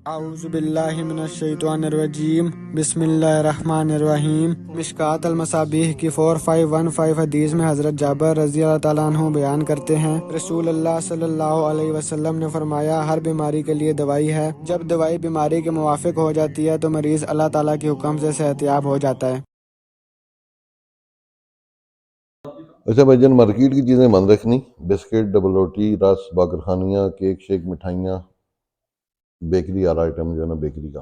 औज़ुबिल्लाहि मिनश्शैतानिर्रजीम बिस्मिल्लाहिर्रहमानिर्रहीम। मिशकात अल-मसाबीह की 4515 हदीस में हज़रत जाबिर रज़ी अल्लाह ताला अन्हु बयान करते हैं, रसूल अल्लाह सल्लल्लाहु अलैहि वसल्लम ने फरमाया, हर बीमारी के लिए दवाई है। जब दवाई बीमारी के मुवाफिक हो जाती है तो मरीज़ अल्लाह ताला के हुक्म से सेहतयाब हो जाता है। अच्छा भाईजान, मार्केट की चीज़ें बंद रखनी। बिस्किट, डबल रोटी, रस, बाकरखानियाँ, केक शेक, मिठाइयाँ, बेकरी वाला आइटम जो है ना, बेकरी का,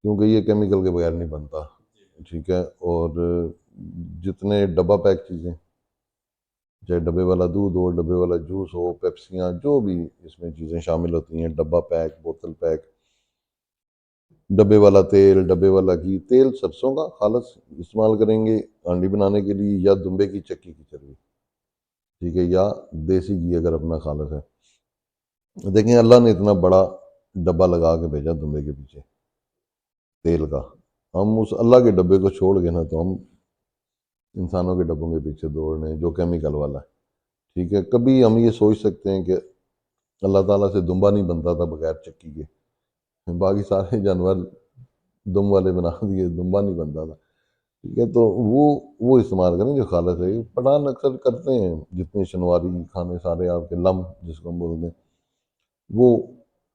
क्योंकि ये केमिकल के बगैर नहीं बनता। ठीक है। और जितने डब्बा पैक चीज़ें, चाहे डब्बे वाला दूध हो, डब्बे वाला जूस हो, पेप्सियाँ, जो भी इसमें चीज़ें शामिल होती हैं, डब्बा पैक, बोतल पैक, डब्बे वाला तेल, डब्बे वाला घी, तेल सरसों का खालस इस्तेमाल करेंगे हांडी बनाने के लिए, या दुम्बे की चक्की की चर्बी, ठीक है, या देसी घी अगर अपना खालस है। देखें, अल्लाह ने इतना बड़ा डब्बा लगा के भेजा दुम्बे के पीछे तेल का। हम उस अल्लाह के डब्बे को छोड़ के ना, तो हम इंसानों के डब्बों के पीछे दौड़ रहे हैं जो केमिकल वाला है। ठीक है। कभी हम ये सोच सकते हैं कि अल्लाह ताला से दुम्बा नहीं बनता था बगैर चक्की के, बाकी सारे जानवर दुम वाले बना दिए, दुम्बा नहीं बनता था। ठीक है। तो वो इस्तेमाल करें जो खालस है। पठान अक्सर करते हैं, जितने शनवारी खाने सारे आपके लम जिसको हम बोलते हैं, वो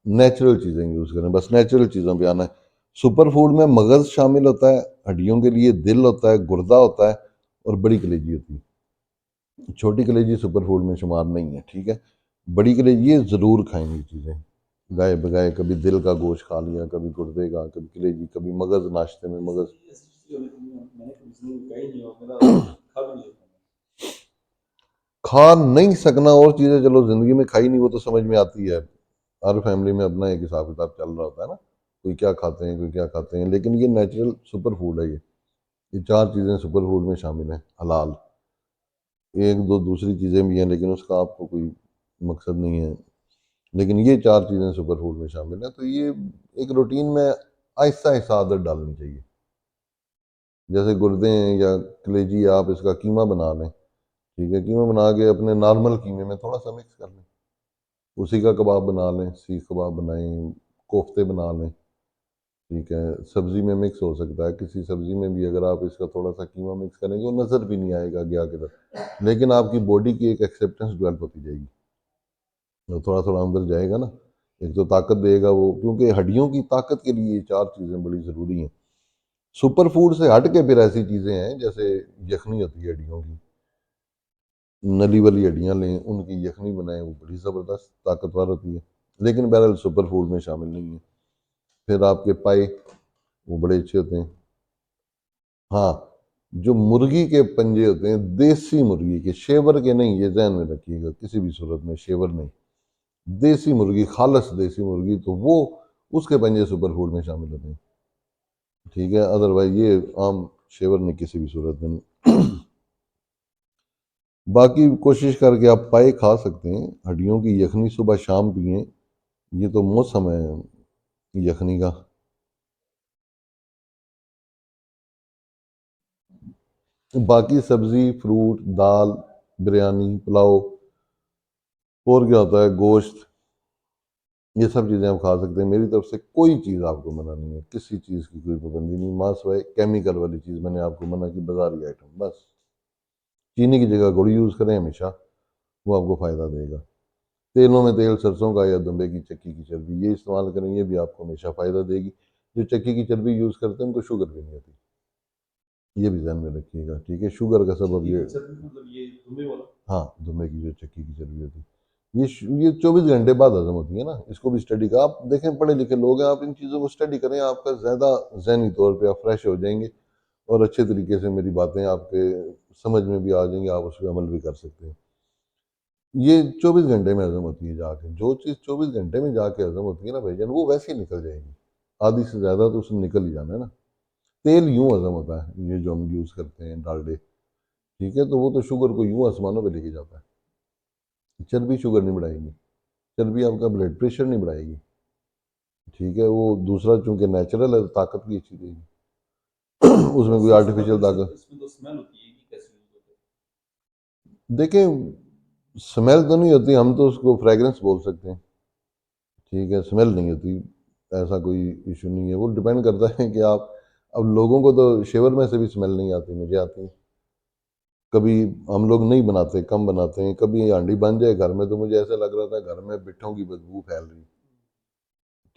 नेचुरल चीज़ें यूज़ करें, बस नेचुरल चीज़ों पे आना है। सुपर फूड में मगज़ शामिल होता है, हड्डियों के लिए दिल होता है, गुर्दा होता है, और बड़ी कलेजी होती है। छोटी कलेजी सुपर फूड में शुमार नहीं है। ठीक है। बड़ी कलेजी ये ज़रूर खाएंगी चीज़ें, गाय बगाए, कभी दिल का गोश्त खा लिया, कभी गुर्दे का, कभी कलेजी, कभी मगज़, नाश्ते में मगज़। खा नहीं सकना और चीज़ें चलो ज़िंदगी में खाई नहीं, वो तो समझ में आती है। हर फैमिली में अपना एक हिसाब किताब चल रहा होता है ना, कोई क्या खाते हैं, कोई क्या खाते हैं, लेकिन ये नेचुरल सुपर फूड है। ये चार चीज़ें सुपर फूड में शामिल हैं हलाल। एक दो दूसरी चीज़ें भी हैं, लेकिन उसका आपको कोई मकसद नहीं है, लेकिन ये चार चीज़ें सुपर फूड में शामिल हैं। तो ये एक रूटीन में आहिस्ता आहिस्ता आदत डालनी चाहिए। जैसे गुर्दे हैं या कलेजी, आप इसका कीमा बना लें। ठीक है। कीमा बना के अपने नॉर्मल कीमे में थोड़ा सा मिक्स कर लें, उसी का कबाब बना लें, सीख कबाब बनाएं, कोफ्ते बना लें। ठीक है। सब्जी में मिक्स हो सकता है, किसी सब्जी में भी अगर आप इसका थोड़ा सा कीमा मिक्स करेंगे, वो नज़र भी नहीं आएगा गया किधर, लेकिन आपकी बॉडी की एक एक्सेप्टेंस डेवलप होती जाएगी। तो थोड़ा थोड़ा अंदर जाएगा ना, एक तो ताकत देगा वो, क्योंकि हड्डियों की ताकत के लिए ये चार चीज़ें बड़ी ज़रूरी हैं। सुपर फूड से हट के फिर ऐसी चीज़ें हैं जैसे यखनी होती है हड्डियों की, नली वाली हड्डियाँ लें, उनकी यखनी बनाएं, वो बड़ी ज़बरदस्त ताकतवर होती है, लेकिन बहरहाल सुपर फूड में शामिल नहीं है। फिर आपके पाए, वो बड़े अच्छे होते हैं। हाँ, जो मुर्गी के पंजे होते हैं, देसी मुर्गी के, शेवर के नहीं, ये ध्यान में रखिएगा, किसी भी सूरत में शेवर नहीं, देसी मुर्गी, खालस देसी मुर्गी, तो वो उसके पंजे सुपर फूड में शामिल होते हैं। ठीक है। अदरवाइज ये आम शेवर नहीं, किसी भी सूरत में नहीं। बाकी कोशिश करके आप पाए खा सकते हैं, हड्डियों की यखनी सुबह शाम पिएं, ये तो मौसम है यखनी का। बाकी सब्जी, फ्रूट, दाल, बिरयानी, पुलाव, और क्या होता है, गोश्त, ये सब चीज़ें आप खा सकते हैं। मेरी तरफ से कोई चीज़ आपको मना नहीं है, किसी चीज़ की कोई पाबंदी नहीं, माँ सिवाय केमिकल वाली चीज़ मैंने आपको मना की, बाजारी आइटम बस। चीनी की जगह गुड़ यूज़ करें हमेशा, वो आपको फ़ायदा देगा। तेलों में तेल सरसों का या दुम्बे की चक्की की चर्बी, ये इस्तेमाल करें, ये भी आपको हमेशा फ़ायदा देगी। जो चक्की की चर्बी यूज़ करते हैं उनको शुगर भी नहीं होती, ये भी ध्यान में रखिएगा। ठीक है। शुगर का सबब ये, हाँ, दुम्बे की जो चक्की की चर्बी होती है, ये 24 घंटे बाद हजम होती है ना, इसको भी स्टडी का, आप देखें, पढ़े लिखे लोग हैं, आप इन चीज़ों को स्टडी करें, आपका ज़्यादा जहनी तौर पे आप फ्रेश हो जाएंगे, और अच्छे तरीके से मेरी बातें आपके समझ में भी आ जाएंगी, आप उस पर अमल भी कर सकते हैं। ये 24 घंटे में हजम होती है जाके, जो चीज़ 24 घंटे में जाके हजम होती है ना भाईजान, वो वैसे ही निकल जाएगी। आधी से ज़्यादा तो उसमें निकल ही जाना है ना। तेल यूं हजम होता है, ये जो हम यूज़ करते हैं डालडे, ठीक है, तो वो तो शुगर को यूं आसमानों पे लेके जाता है। चर्बी शुगर नहीं बढ़ाएगी, चर्बी आपका ब्लड प्रेशर नहीं बढ़ाएगी। ठीक है। वो दूसरा चूंकि नेचुरल है, तो ताकत भी अच्छी देगी। उसमें कोई आर्टिफिशियल ताकत, देखें, स्मेल तो नहीं होती, हम तो उसको फ्रेग्रेंस बोल सकते हैं। ठीक है। स्मेल नहीं होती, ऐसा कोई इशू नहीं है। वो डिपेंड करता है कि आप, अब लोगों को तो शेवर में से भी स्मेल नहीं आती, मुझे आती है। कभी हम लोग नहीं बनाते, कम बनाते हैं, कभी हांडी बन जाए घर में तो मुझे ऐसा लग रहा था घर में बिट्ठों की बदबू फैल रही।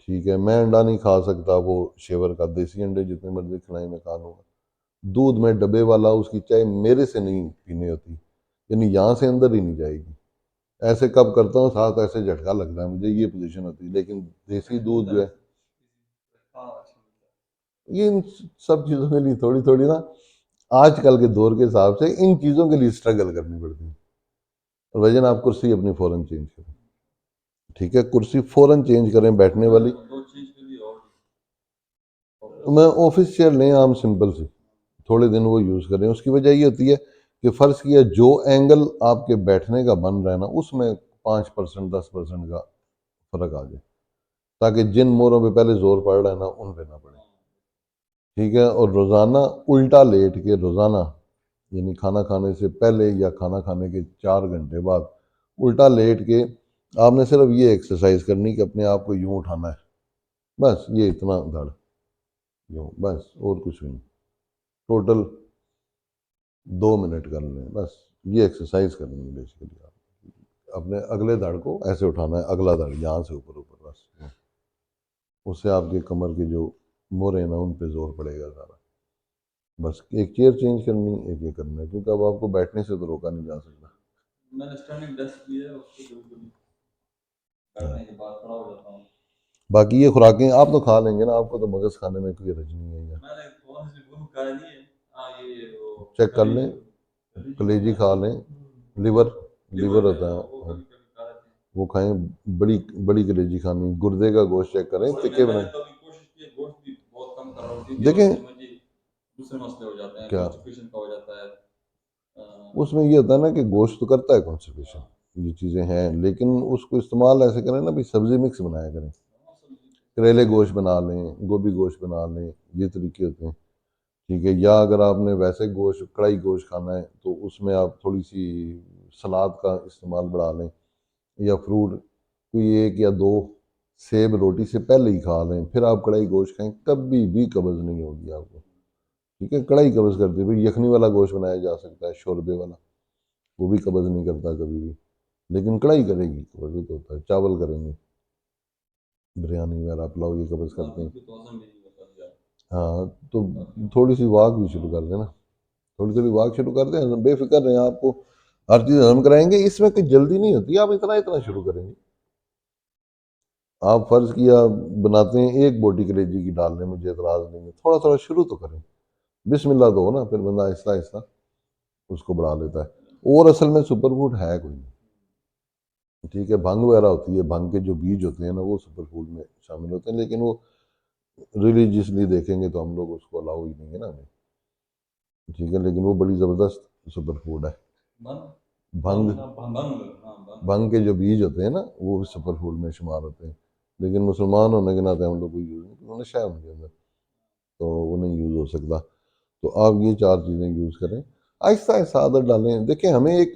ठीक है, मैं अंडा नहीं खा सकता वो शेवर का, देसी अंडे जितने मर्जी खिलाएं मैं खा लूँगा। दूध में डब्बे वाला उसकी चाय मेरे से नहीं पीनी होती, यानी यहाँ से अंदर ही नहीं जाएगी। ऐसे कब करता हूँ साथ ऐसे झटका लगता है मुझे, ये पोजीशन होती है। लेकिन देसी दूध जो है, ये इन सब चीज़ों के लिए थोड़ी थोड़ी ना आजकल के दौर के हिसाब से इन चीज़ों के लिए स्ट्रगल करनी पड़ती है। और वजन आप कुर्सी अपनी फ़ौरन चेंज करें, ठीक है, कुर्सी फ़ौरन चेंज करें बैठने वाली। मैं ऑफिस चेयर लें आम सिंपल सी, थोड़े दिन वो यूज़ करें। उसकी वजह ये होती है कि फ़र्ज़ किया जो एंगल आपके बैठने का बन रहा है ना उसमें 5% 10% का फ़र्क आ जाए, ताकि जिन मोरों पे पहले जोर पड़ रहा है ना उन पे ना पड़े। ठीक है, और रोज़ाना उल्टा लेट के, रोज़ाना यानी खाना खाने से पहले या खाना खाने के 4 घंटे बाद उल्टा लेट के आपने सिर्फ ये एक्सरसाइज करनी कि अपने आप को यूं उठाना है, बस ये इतना धड़ यूं, बस और कुछ भी नहीं। टोटल 2 मिनट कर लें, बस ये एक्सरसाइज करनी है बेसिकली। आप अपने अगले धड़ को ऐसे उठाना है, अगला धड़ यहाँ से ऊपर ऊपर, बस उससे आपके कमर के जो मोरे हैं ना उन पे जोर पड़ेगा सारा। बस एक चेयर चेंज करनी, एक ये करना है, क्योंकि अब आपको बैठने से तो रोका नहीं जा सकता। मैंने स्टैंडिंग डेस्क भी है, उसको कभी बैठने के बाद खड़ा हो जाता हूँ। बाकी ये खुराकें आप तो खा लेंगे ना, आपको तो मगज खाने में कोई रज नहीं है। मैंने कौन सी वो खाया नहीं है। हाँ, ये वो चेक कर लें, कलेजी खा लें, लिवर लिवर होता है वो खाएं, बड़ी बड़ी कलेजी खानी, गुर्दे का गोश्त चेक करें, तिक्के बनाए। देखें दूसरे मसले हो जाते हैं, क्या कॉन्स्टिपेशन का हो जाता है। उसमें ये होता है ना कि गोश्त तो करता है कॉन्स्टिपेशन, ये चीज़ें हैं, लेकिन उसको इस्तेमाल ऐसे करें ना भाई, सब्जी मिक्स बनाया करें, करेले गोश्त बना लें, गोभी गोश्त बना लें, ये तरीके होते हैं। ठीक है, या अगर आपने वैसे गोश्त कढ़ाई गोश्त खाना है तो उसमें आप थोड़ी सी सलाद का इस्तेमाल बढ़ा लें, या फ्रूट कोई 1 या 2 सेब रोटी से पहले ही खा लें, फिर आप कढ़ाई गोश्त खाएं, कभी भी कब्ज़ नहीं होगी आपको। ठीक है, कढ़ाई कब्ज़ करती है, फिर यखनी वाला गोश्त बनाया जा सकता है, शोरबे वाला, वो भी कब्ज़ नहीं करता कभी भी, लेकिन कढ़ाई करेगी कब्ज़ तो होता है। चावल करेंगे, बिरयानी वगैरह पुलाव ये कब्ज़ करते हैं। हाँ, तो थोड़ी सी वॉक भी शुरू कर देना, थोड़ी थोड़ी वॉक शुरू कर दें, बेफिक्र रहें, आपको हर चीज़ हजम कराएंगे, इसमें कोई जल्दी नहीं होती, आप इतना इतना शुरू करेंगे। आप फर्ज किया बनाते हैं, एक बोटी कलेजी की डाल लें, मुझे एतराज़ नहीं है, थोड़ा थोड़ा शुरू तो करें, बिस्मिल्लाह तो हो ना, फिर बंदा आहिस्ता आहिस्ता उसको बढ़ा लेता है। और असल में सुपर फूड है कोई नहीं। ठीक है, भंग वगैरह होती है, भंग के जो बीज होते हैं ना वो सुपर फूड में शामिल होते हैं, लेकिन वो रिलीजियसली देखेंगे तो हम लोग उसको अलाउ ही नहीं है ना हमें। ठीक है, लेकिन वो बड़ी ज़बरदस्त सुपर फूड है। भंग भंग के जो बीज होते हैं ना वो भी सुपर फूड में शुमार होते हैं, लेकिन मुसलमान होने के नाते हम लोग को यूज़ नहीं, उन्होंने शायद उनके अंदर, तो वो नहीं यूज़ हो सकता। तो आप ये 4 चीज़ें यूज़ करें, आहिस्ता आहिस्ता आदत डालें। देखें, हमें एक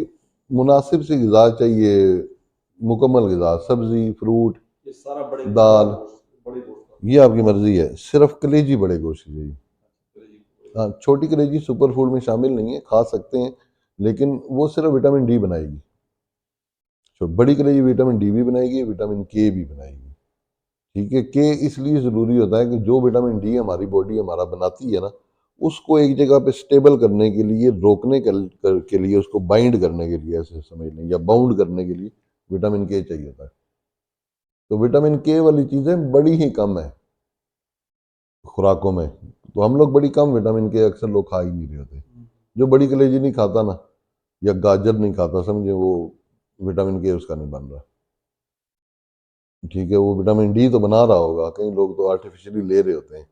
मुनासिब सी ग़िज़ा चाहिए, मुकम्मल ग़िज़ा, सब्ज़ी, फ्रूट, दाल, ये आपकी मर्ज़ी है, सिर्फ कलेजी बड़े गोश्त की चाहिए। हाँ, छोटी कलेजी सुपर फूड में शामिल नहीं है, खा सकते हैं, लेकिन वो सिर्फ विटामिन डी बनाएगी। तो बड़ी कलेजी विटामिन डी भी बनाएगी, विटामिन के भी बनाएगी। ठीक है, के इसलिए ज़रूरी होता है कि जो विटामिन डी हमारी बॉडी हमारा बनाती है ना, उसको एक जगह पे स्टेबल करने के लिए, रोकने के लिए, उसको बाइंड करने के लिए, ऐसे समझ लें, या बाउंड करने के लिए विटामिन के चाहिए होता है। तो विटामिन के वाली चीज़ें बड़ी ही कम है खुराकों में, तो हम लोग बड़ी कम विटामिन के अक्सर लोग खा ही नहीं रहे होते। जो बड़ी कलेजी नहीं खाता ना, या गाजर नहीं खाता, समझे वो विटामिन के उसका नहीं बन रहा। ठीक है, वो विटामिन डी तो बना रहा होगा, कई लोग तो आर्टिफिशियली ले रहे होते हैं,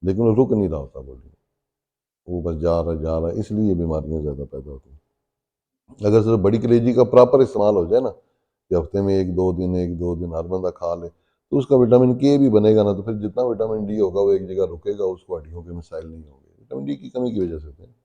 लेकिन वो रुक नहीं रहा होता बॉडी में, वो बस जा रहा है, इसलिए बीमारियां ज़्यादा पैदा होती हैं। अगर सिर्फ बड़ी कलेजी का प्रॉपर इस्तेमाल हो जाए ना, कि हफ्ते में 1 2 दिन हर बंदा खा ले, तो उसका विटामिन के भी बनेगा ना, तो फिर जितना विटामिन डी होगा वो एक जगह रुकेगा, उसको हड्डियों के मसाइल नहीं होंगे, विटामिन डी की कमी की वजह से होते हैं।